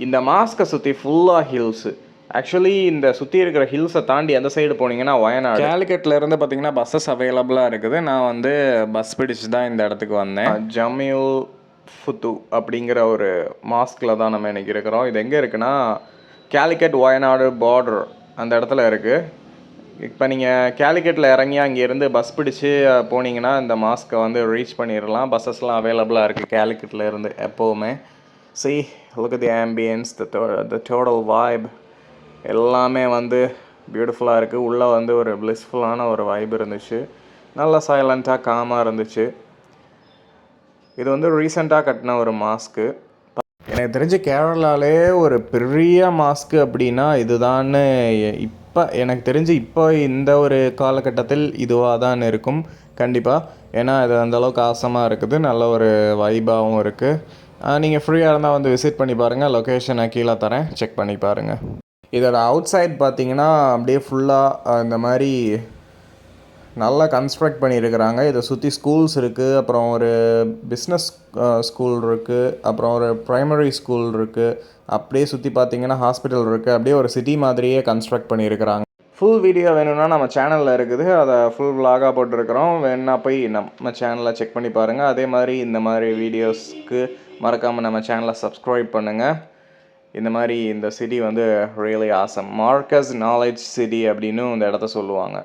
இந்த மாஸ்கை சுற்றி ஃபுல்லாக ஹில்ஸு. ஆக்சுவலி இந்த சுற்றி இருக்கிற ஹில்ஸை தாண்டி அந்த சைடு போனீங்கன்னா வயநாடு. கேலிக்கட்லேருந்து பார்த்தீங்கன்னா பஸ்ஸஸ் அவைலபிளாக இருக்குது. நான் வந்து பஸ் பிடிச்சி தான் இந்த இடத்துக்கு வந்தேன். ஜமியுல் ஃபுத்து அப்படிங்கிற ஒரு மாஸ்கில் தான் நம்ம இன்றைக்கி இருக்கிறோம். இது எங்கே இருக்குன்னா கேலிக்கட் வயநாடு பார்டர் அந்த இடத்துல இருக்குது. இப்போ நீங்கள் கேலிக்கட்டில் இறங்கி அங்கேருந்து பஸ் பிடிச்சி போனீங்கன்னா இந்த மாஸ்க்கை வந்து ரீச் பண்ணிடலாம். பஸ்ஸஸ்லாம் அவைலபிளாக இருக்குது கேலிக்கட்டில் இருந்து எப்போவுமே. See, look at the ambience, the total vibe. எல்லாமே வந்து பியூட்டிஃபுல்லாக இருக்குது. உள்ளே வந்து ஒரு பிளிஸ்ஃபுல்லான ஒரு வைப் இருந்துச்சு. நல்லா சைலண்ட்டாக காமாக இருந்துச்சு. இது வந்து ரீசெண்டாக கட்டின ஒரு மாஸ்க்கு. எனக்கு தெரிஞ்ச கேரளாலே ஒரு பெரிய மாஸ்க்கு அப்படின்னா இதுதான்னு இப்போ எனக்கு தெரிஞ்சு இப்போ இந்த ஒரு காலகட்டத்தில் இதுவாக தான் இருக்கும் கண்டிப்பாக. ஏன்னா இது அந்தளவுக்கு ஆசமாக இருக்குது, நல்ல ஒரு வைபாகவும் இருக்குது. நீங்கள் ஃப்ரீயாக இருந்தால் வந்து விசிட் பண்ணி பாருங்கள். லொக்கேஷனை கீழே தரேன், செக் பண்ணி பாருங்கள். இதோட அவுட் சைட் பார்த்தீங்கன்னா அப்படியே ஃபுல்லாக இந்த மாதிரி நல்லா கன்ஸ்ட்ரக்ட் பண்ணியிருக்கிறாங்க. இதை சுற்றி ஸ்கூல்ஸ் இருக்குது, அப்புறம் ஒரு பிஸ்னஸ் ஸ்கூல் இருக்குது, அப்புறம் ஒரு ப்ரைமரி ஸ்கூல் இருக்குது. அப்படியே சுற்றி பார்த்தீங்கன்னா ஹாஸ்பிட்டல் இருக்குது. அப்படியே ஒரு சிட்டி மாதிரியே கன்ஸ்ட்ரக்ட் பண்ணியிருக்கிறாங்க. ஃபுல் வீடியோ வேணும்னா நம்ம சேனலில் இருக்குது, அதை ஃபுல் விலாகாக போட்டிருக்கிறோம். வேணுன்னா போய் நம்ம சேனலில் செக் பண்ணி பாருங்கள். அதே மாதிரி இந்த மாதிரி வீடியோஸ்க்கு மறக்காமல் நம்ம சேனலை சப்ஸ்கிரைப் பண்ணுங்கள். இந்த மாதிரி இந்த சிட்டி வந்து really awesome. Marcus knowledge city அப்படின்னு இந்த இடத்த சொல்லுவாங்க.